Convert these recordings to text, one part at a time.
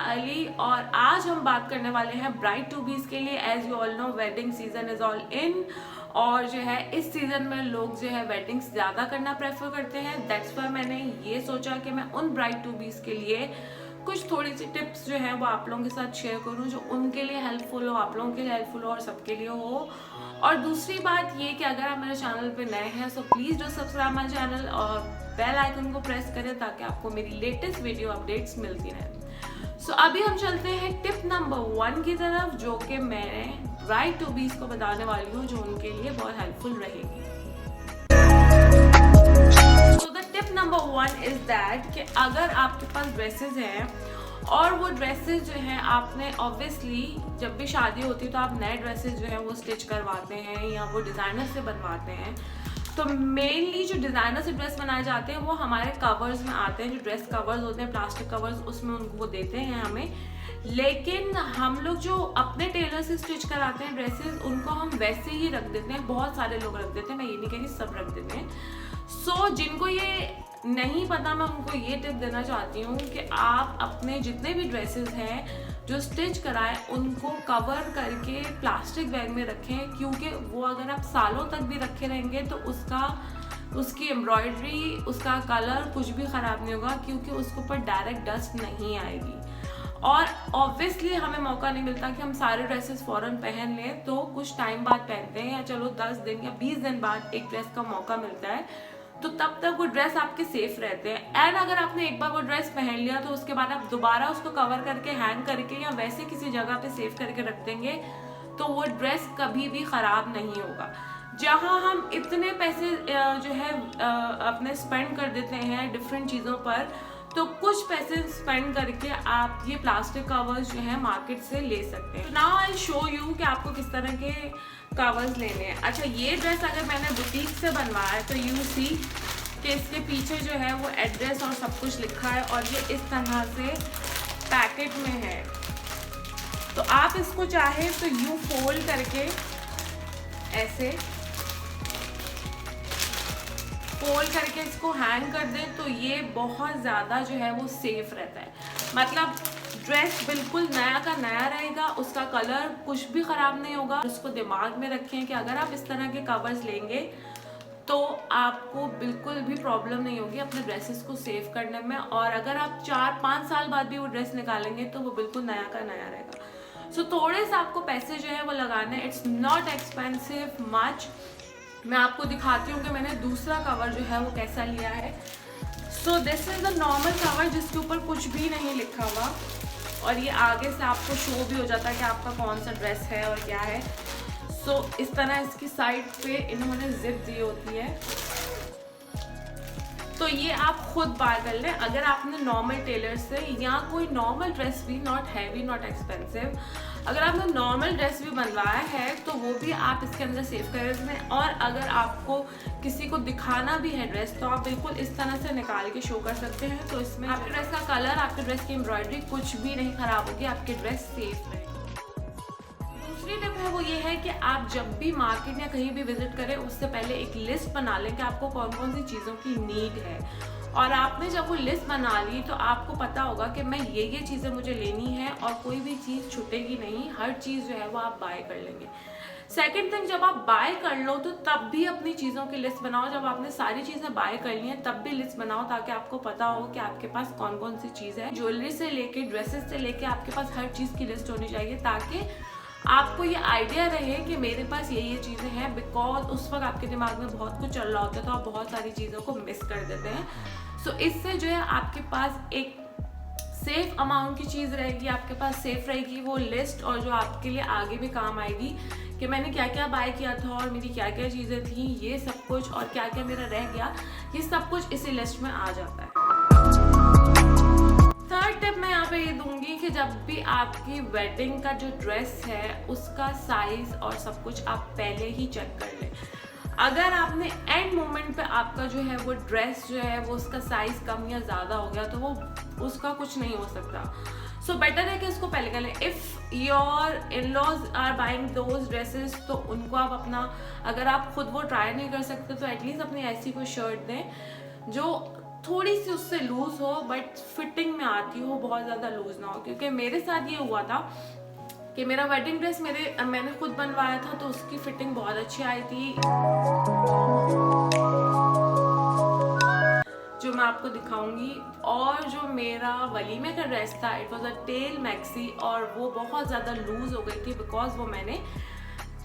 अली और आज हम बात करने वाले हैं ब्राइड टू बीज के लिए। As you all know wedding season is all in और जो है इस सीजन में लोग जो है वेडिंग्स ज़्यादा करना प्रेफर करते हैं। दैट्स वाई मैंने ये सोचा कि मैं उन ब्राइड टू बीज के लिए कुछ थोड़ी सी टिप्स जो है वो आप लोगों के साथ शेयर करूँ जो उनके लिए हेल्पफुल हो, आप लोगों के लिए हेल्पफुल हो और सबके लिए हो। और दूसरी बात ये कि अगर आप मेरे चैनल पे नए हैं so please do subscribe my channel और बेल आइकन को प्रेस करें ताकि आपको मेरी लेटेस्ट वीडियो अपडेट्स मिलती रहें। सो अभी हम चलते हैं टिप नंबर 1 की तरफ, जो कि मैं ब्राइड टू बीज को बताने वाली हूँ जो उनके लिए बहुत हेल्पफुल रहेगी। So the tip number 1 is that कि अगर आपके पास ड्रेसेस हैं और वो ड्रेसेस जो हैं आपने ऑब्वियसली जब भी शादी होती है तो आप नए ड्रेसेस जो हैं वो स्टिच करवाते हैं या वो डिज़ाइनर से बनवाते हैं। तो मेनली जो डिज़ाइनर से ड्रेस बनाए जाते हैं वो हमारे कवर्स में आते हैं, जो ड्रेस कवर्स होते हैं प्लास्टिक कवर्स, उसमें उनको वो देते हैं हमें। लेकिन हम लोग जो अपने टेलर से स्टिच कराते हैं ड्रेसेस उनको हम वैसे ही रख देते हैं। बहुत सारे लोग रख देते हैं, मैं ये नहीं कह रही सब रख देते हैं। सो जिनको ये नहीं पता मैं उनको ये टिप देना चाहती हूँ कि आप अपने जितने भी ड्रेसेस हैं जो स्टिच कराएं उनको कवर करके प्लास्टिक बैग में रखें, क्योंकि वो अगर आप सालों तक भी रखे रहेंगे तो उसकी एम्ब्रॉयडरी, उसका कलर कुछ भी ख़राब नहीं होगा, क्योंकि उसके ऊपर डायरेक्ट डस्ट नहीं आएगी। और ऑब्वियसली हमें मौका नहीं मिलता कि हम सारे ड्रेसेस फ़ौरन पहन लें, तो कुछ टाइम बाद पहनते हैं या चलो 10 दिन या 20 दिन बाद एक ड्रेस का मौका मिलता है, तो तब तक वो ड्रेस आपके सेफ रहते हैं। एंड अगर आपने एक बार वो ड्रेस पहन लिया तो उसके बाद आप दोबारा उसको कवर करके हैंग करके या वैसे किसी जगह पे सेव करके रख देंगे तो वो ड्रेस कभी भी ख़राब नहीं होगा। जहाँ हम इतने पैसे जो है अपने स्पेंड कर देते हैं डिफरेंट चीज़ों पर, तो कुछ पैसे स्पेंड करके आप ये प्लास्टिक कवर्स जो है मार्केट से ले सकते हैं। नाउ आई शो यू कि आपको किस तरह के कवर्स लेने हैं। अच्छा, ये ड्रेस अगर मैंने बुटीक से बनवाया है तो यू सी कि इसके पीछे जो है वो एड्रेस और सब कुछ लिखा है और ये इस तरह से पैकेट में है। तो आप इसको चाहे तो यूँ फोल्ड करके ऐसे फोल्ड करके इसको हैंग कर दें तो ये बहुत ज़्यादा जो है वो सेफ रहता है। मतलब ड्रेस बिल्कुल नया का नया रहेगा, उसका कलर कुछ भी ख़राब नहीं होगा। उसको दिमाग में रखें कि अगर आप इस तरह के कवर्स लेंगे तो आपको बिल्कुल भी प्रॉब्लम नहीं होगी अपने ड्रेसेस को सेव करने में। और अगर आप 4-5 साल बाद भी वो ड्रेस निकालेंगे तो वो बिल्कुल नया का नया रहेगा। सो थोड़े से आपको पैसे जो है वो लगाने, इट्स नॉट एक्सपेंसिव मच। मैं आपको दिखाती हूँ कि मैंने दूसरा कवर जो है वो कैसा लिया है। सो this is the normal cover जिसके ऊपर कुछ भी नहीं लिखा हुआ और ये आगे से आपको शो भी हो जाता है कि आपका कौन सा ड्रेस है और क्या है। सो इस तरह इसकी साइड पे इन्होंने जिप दी होती है, तो ये आप खुद बाय कर लें। अगर आपने नॉर्मल टेलर से या कोई नॉर्मल ड्रेस भी, नॉट हैवी नॉट एक्सपेंसिव, अगर आपने नॉर्मल ड्रेस भी बनवाया है तो वो भी आप इसके अंदर सेव कर दें। और अगर आपको किसी को दिखाना भी है ड्रेस तो आप बिल्कुल इस तरह से निकाल के शो कर सकते हैं। तो इसमें आपके ड्रेस का कलर, आपके ड्रेस की एम्ब्रॉयडरी कुछ भी नहीं ख़राब होगी, आपकी ड्रेस सेफ रहेगी। दूसरी टिप है वो ये है कि आप जब भी मार्केट या कहीं भी विजिट करें उससे पहले एक लिस्ट बना लें कि आपको कौन कौन सी चीज़ों की नीड है। और आपने जब वो लिस्ट बना ली तो आपको पता होगा कि मैं ये चीज़ें मुझे लेनी है और कोई भी चीज़ छूटेगी नहीं, हर चीज़ जो है वो आप बाय कर लेंगे। सेकंड थिंग, जब आप बाय कर लो तो तब भी अपनी चीज़ों की लिस्ट बनाओ। जब आपने सारी चीज़ें बाय कर ली हैं तब भी लिस्ट बनाओ ताकि आपको पता हो कि आपके पास कौन कौन सी चीज़ है। ज्वेलरी से लेके ड्रेसेस से लेके आपके पास हर चीज़ की लिस्ट होनी चाहिए ताकि आपको ये आइडिया रहे कि मेरे पास ये चीज़ें हैं। बिकॉज उस वक्त आपके दिमाग में बहुत कुछ चल रहा होता है तो आप बहुत सारी चीज़ों को मिस कर देते हैं। सो इससे जो है आपके पास एक सेफ अमाउंट की चीज़ रहेगी, आपके पास सेफ रहेगी वो लिस्ट, और जो आपके लिए आगे भी काम आएगी कि मैंने क्या क्या बाय किया था और मेरी क्या क्या चीज़ें थी, ये सब कुछ, और क्या क्या मेरा रह गया, ये सब कुछ इसी लिस्ट में आ जाता है। थर्ड टिप मैं यहाँ पे ये दूंगी कि जब भी आपकी वेडिंग का जो ड्रेस है उसका साइज और सब कुछ आप पहले ही चेक कर लें। अगर आपने एंड मोमेंट पे आपका जो है वो ड्रेस जो है वो उसका साइज कम या ज़्यादा हो गया तो वो उसका कुछ नहीं हो सकता। सो बेटर है कि उसको पहले कर लें। If your in laws are buying those dresses तो उनको आप अपना, अगर आप खुद वो ट्राई नहीं कर सकते तो एटलीस्ट अपनी ऐसी कोई शर्ट दें जो थोड़ी सी उससे लूज हो बट फिटिंग में आती हो, बहुत ज़्यादा लूज ना हो। क्योंकि मेरे साथ ये हुआ था कि मेरा वेडिंग ड्रेस मैंने खुद बनवाया था, तो उसकी फिटिंग बहुत अच्छी आई थी, जो मैं आपको दिखाऊंगी। और जो मेरा वलीमे का ड्रेस था, it was a tall maxi, और वो बहुत ज़्यादा लूज हो गई थी बिकॉज वो मैंने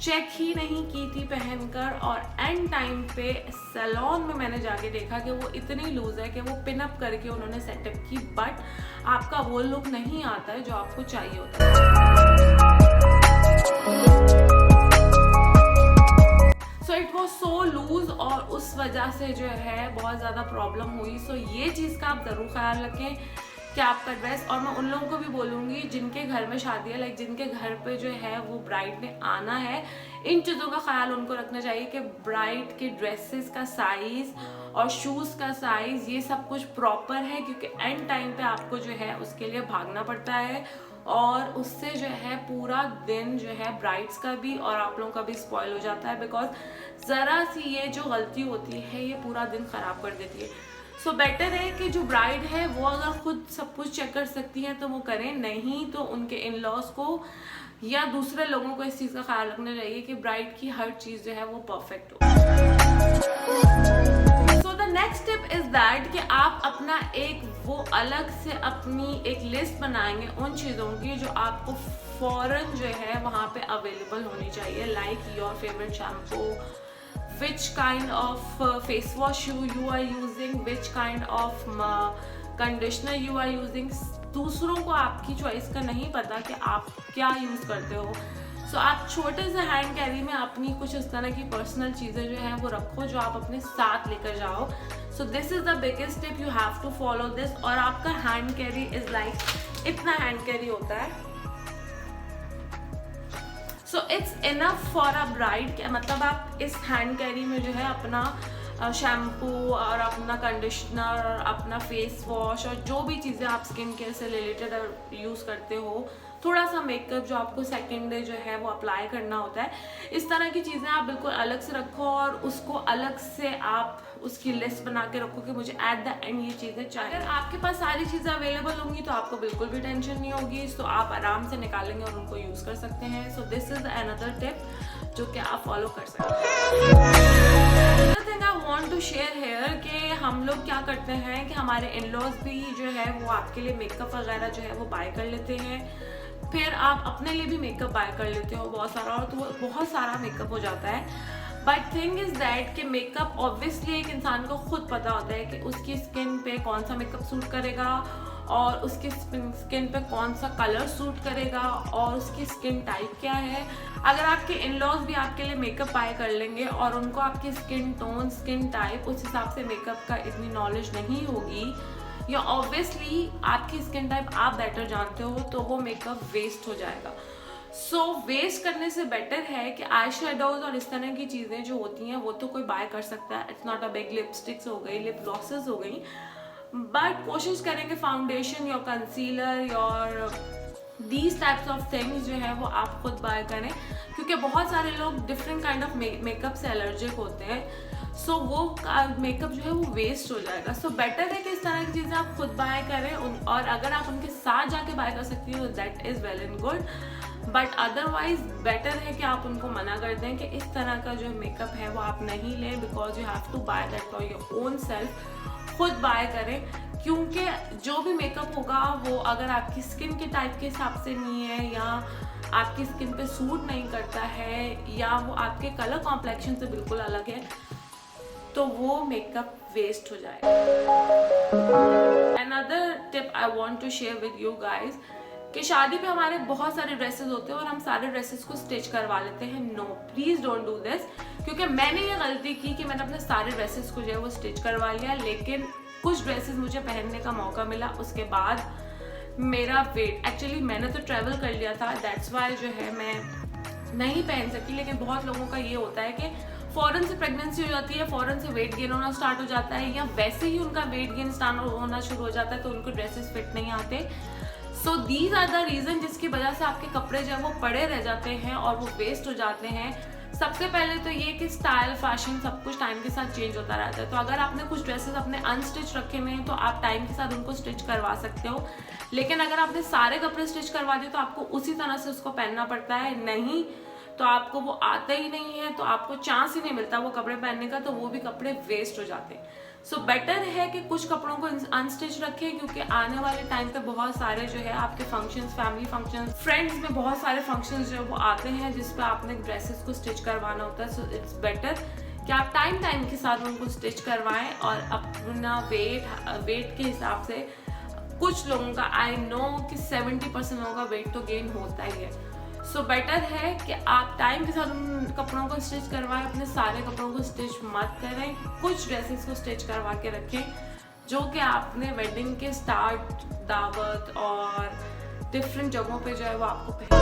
चेक ही नहीं की थी पहनकर, और एंड टाइम पे सैलून में मैंने जाके देखा कि वो इतनी लूज है कि वो पिन अप करके उन्होंने सेटअप की, बट आपका वो लुक नहीं आता है जो आपको चाहिए होता है। So it was so loose, और उस वजह से जो है बहुत ज़्यादा प्रॉब्लम हुई। सो ये चीज़ का आप ज़रूर ख्याल रखें कि आपका ड्रेस, और मैं उन लोगों को भी बोलूँगी जिनके घर में शादी है, लाइक जिनके घर पे जो है वो ब्राइड ने आना है, इन चीज़ों का ख्याल उनको रखना चाहिए कि ब्राइड के ड्रेसेस का साइज़ और शूज़ का साइज़ ये सब कुछ प्रॉपर है, क्योंकि एंड टाइम पे आपको जो है उसके लिए भागना पड़ता है, और उससे जो है पूरा दिन जो है ब्राइड्स का भी और आप लोगों का भी स्पॉइल हो जाता है, बिकॉज ज़रा सी ये जो गलती होती है ये पूरा दिन ख़राब कर देती है। सो बेटर है कि जो ब्राइड है वो अगर खुद सब कुछ चेक कर सकती है तो वो करें, नहीं तो उनके इन लॉज को या दूसरे लोगों को इस चीज़ का ख्याल रखना चाहिए कि ब्राइड की हर चीज़ जो है वो परफेक्ट हो। So the next tip is that कि आप अपना एक वो अलग से अपनी एक लिस्ट बनाएंगे उन चीज़ों की जो आपको फौरन जो है वहाँ पे अवेलेबल होनी चाहिए, like your favourite shampoo, which kind of face wash you are using, which kind of conditioner you are using। दूसरों को आपकी चॉइस का नहीं पता कि आप क्या यूज़ करते हो। सो आप छोटे से हैंड कैरी में अपनी कुछ इस तरह की पर्सनल चीज़ें जो हैं वो रखो जो आप अपने साथ लेकर जाओ। So this is the biggest tip, you have to follow this. और आपका हैंड कैरी इज़ लाइक इतना हैंड कैरी होता है, so it's enough for a bride. मतलब आप इस हैंड कैरी में जो है अपना शैम्पू और अपना कंडीशनर और अपना फेस वॉश और जो भी चीज़ें आप स्किन केयर से रिलेटेड यूज़ करते हो, थोड़ा सा मेकअप जो आपको सेकेंड डे जो है वो अप्लाई करना होता है, इस तरह की चीज़ें आप बिल्कुल अलग से रखो और उसको अलग से आप उसकी लिस्ट बना के रखो कि मुझे एट द एंड ये चीज़ें चाहिए। अगर आपके पास सारी चीज़ें अवेलेबल होंगी तो आपको बिल्कुल भी टेंशन नहीं होगी, तो आप आराम से निकालेंगे और उनको यूज़ कर सकते हैं। So this is another tip जो कि आप फॉलो कर सकते हैं। Another thing I want to share here कि हम लोग क्या करते हैं कि हमारे इन-लॉज भी जो है वो आपके लिए मेकअप वगैरह जो है वो बाय कर लेते हैं, फिर आप अपने लिए भी मेकअप बाय कर लेते हो बहुत सारा, और तो बहुत सारा मेकअप हो जाता है। बट थिंग इज़ दैट कि मेकअप ऑब्वियसली एक इंसान को खुद पता होता है कि उसकी स्किन पे कौन सा मेकअप सूट करेगा और उसकी स्किन पे कौन सा कलर सूट करेगा और उसकी स्किन टाइप क्या है। अगर आपके इन-लॉज भी आपके लिए मेकअप बाय कर लेंगे और उनको आपकी स्किन टोन, स्किन टाइप, उस हिसाब से मेकअप का इतनी नॉलेज नहीं होगी, या ऑब्वियसली आपकी स्किन टाइप आप बेटर जानते हो, तो वो मेकअप वेस्ट हो जाएगा। सो वेस्ट करने से बेटर है कि आई शेडोज और इस तरह की चीज़ें जो होती हैं वो तो कोई बाय कर सकता है, it's not a big, lipsticks हो गई, लिप ग्लॉसेस हो गई, बट कोशिश करेंगे फाउंडेशन या concealer your these types of things जो है वो आप खुद बाय करें, क्योंकि बहुत सारे लोग डिफरेंट काइंड ऑफ मेकअप से एलर्जिक होते हैं, सो वो मेकअप जो है वो वेस्ट हो जाएगा। सो बेटर है कि इस तरह की चीज़ें आप खुद बाय करें, और अगर आप उनके साथ जाके बाय कर सकती हो that is well and good, but otherwise better है कि आप उनको मना कर दें कि इस तरह का जो मेकअप है वो आप नहीं लें, because you have to buy that for your own self. खुद बाय करें, क्योंकि जो भी मेकअप होगा वो अगर आपकी स्किन के टाइप के हिसाब से नहीं है, या आपकी स्किन पे सूट नहीं करता है, या वो आपके कलर कॉम्प्लेक्शन से बिल्कुल अलग है, तो वो मेकअप वेस्ट हो जाएगा। Another tip I want to share with you guys कि शादी पे हमारे बहुत सारे ड्रेसेस होते हैं और हम सारे ड्रेसेस को स्टिच करवा लेते हैं। No, please don't do this, क्योंकि मैंने ये गलती की कि मैंने अपने सारे ड्रेसेस को जो है वो स्टिच करवा लिया, लेकिन कुछ ड्रेसेस मुझे पहनने का मौका मिला, उसके बाद मेरा वेट, एक्चुअली मैंने तो ट्रैवल कर लिया था, दैट्स वाई जो है मैं नहीं पहन सकी, लेकिन बहुत लोगों का ये होता है कि फ़ौरन से प्रेगनेंसी हो जाती है, फ़ौरन से वेट गेन होना स्टार्ट हो जाता है, या वैसे ही उनका वेट गेन स्टार्ट होना शुरू हो जाता है, तो उनको ड्रेसेस फिट नहीं आते। So these are the reason जिसकी वजह से आपके कपड़े जो है वो पड़े रह जाते हैं और वो वेस्ट हो जाते हैं। सबसे पहले तो ये कि स्टाइल, फैशन सब कुछ टाइम के साथ चेंज होता रहता है। तो अगर आपने कुछ ड्रेसेस अपने अनस्टिच रखे हुए हैं तो आप टाइम के साथ उनको स्टिच करवा सकते हो, लेकिन अगर आपने सारे कपड़े स्टिच करवा दिए तो आपको उसी तरह से उसको पहनना पड़ता है, नहीं तो आपको वो आता ही नहीं है, तो आपको चांस ही नहीं मिलता वो कपड़े पहनने का, तो वो भी कपड़े वेस्ट हो जाते हैं। सो बेटर है कि कुछ कपड़ों को अनस्टिच रखें, क्योंकि आने वाले टाइम पे बहुत सारे जो है आपके फंक्शंस, फैमिली फंक्शंस, फ्रेंड्स में बहुत सारे फंक्शंस जो है वो आते हैं जिस पे आपने ड्रेसेस को स्टिच करवाना होता है। सो इट्स बेटर कि आप टाइम के साथ उनको स्टिच करवाएं और अपना वेट के हिसाब से, कुछ लोगों का आई नो कि 70% लोगों का वेट तो गेन होता ही है। सो बेटर है कि आप टाइम के साथ उन कपड़ों को स्टिच करवाएं, अपने सारे कपड़ों को स्टिच मत करें, कुछ ड्रेसेस को स्टिच करवा के रखें जो कि आपने वेडिंग के स्टार्ट, दावत और डिफरेंट जगहों पे जो है वो आपको पहनना।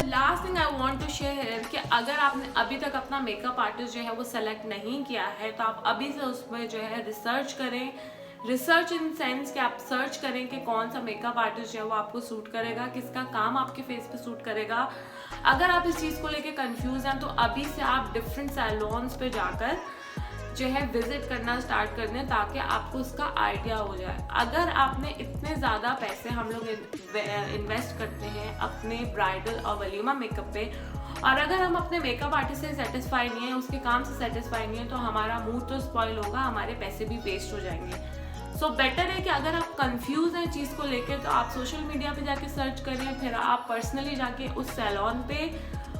Last thing I want to share कि अगर आपने अभी तक अपना मेकअप आर्टिस्ट जो है वो सेलेक्ट नहीं किया है तो आप अभी से उसमें जो है रिसर्च करें। रिसर्च इन सेंस कि आप सर्च करें कि कौन सा मेकअप आर्टिस्ट जो है वो आपको सूट करेगा, किसका काम आपके फेस पे सूट करेगा। अगर आप इस चीज़ को लेके कंफ्यूज हैं तो अभी से आप डिफरेंट सैलून्स पे जाकर जो है विजिट करना स्टार्ट कर दें ताकि आपको उसका आइडिया हो जाए। अगर आपने इतने ज़्यादा पैसे हम लोग इन्वेस्ट करते हैं अपने ब्राइडल और वलीमा मेकअप पे, और अगर हम अपने मेकअप आर्टिस्ट से सेटिस्फाई नहीं है, उसके काम से सेटिस्फाई नहीं है, तो हमारा मूड तो स्पॉइल होगा, हमारे पैसे भी वेस्ट हो जाएंगे। सो बेटर है कि अगर आप कंफ्यूज हैं चीज़ को लेकर तो आप सोशल मीडिया पे जाके सर्च करें, फिर आप पर्सनली जाके उस सैलून पे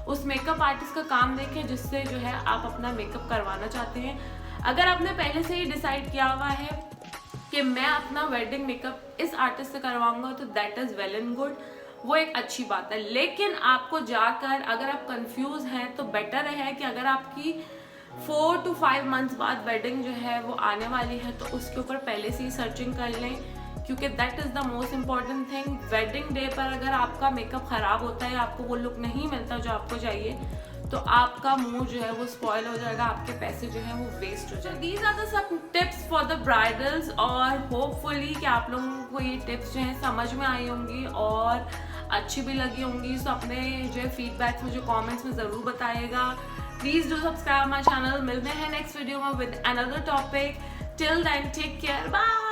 उस मेकअप आर्टिस्ट का काम देखें जिससे जो है आप अपना मेकअप करवाना चाहते हैं। अगर आपने पहले से ही डिसाइड किया हुआ है कि मैं अपना वेडिंग मेकअप इस आर्टिस्ट से करवाऊंगा तो that is well and good, वो एक अच्छी बात है। लेकिन आपको जाकर अगर आप कंफ्यूज हैं तो बेटर है कि अगर आपकी 4 to 5 मंथ्स बाद वेडिंग जो है वो आने वाली है तो उसके ऊपर पहले से ही सर्चिंग कर लें, क्योंकि that is the most important thing. Wedding day पर अगर आपका मेकअप ख़राब होता है, आपको वो लुक नहीं मिलता जो आपको चाहिए, तो आपका मूड जो है वो स्पॉइल हो जाएगा, आपके पैसे जो है वो वेस्ट हो जाएंगे। These are the some tips for the bridals, और होपफुली कि आप लोगों को ये टिप्स जो है समझ में आई होंगी और अच्छी भी लगी होंगी। सो अपने जो है फीडबैक्स मुझे कमेंट्स में ज़रूर बताइएगा। Please do subscribe my channel. मिलते हैं नेक्स्ट वीडियो में with another topic. Till then take care, bye.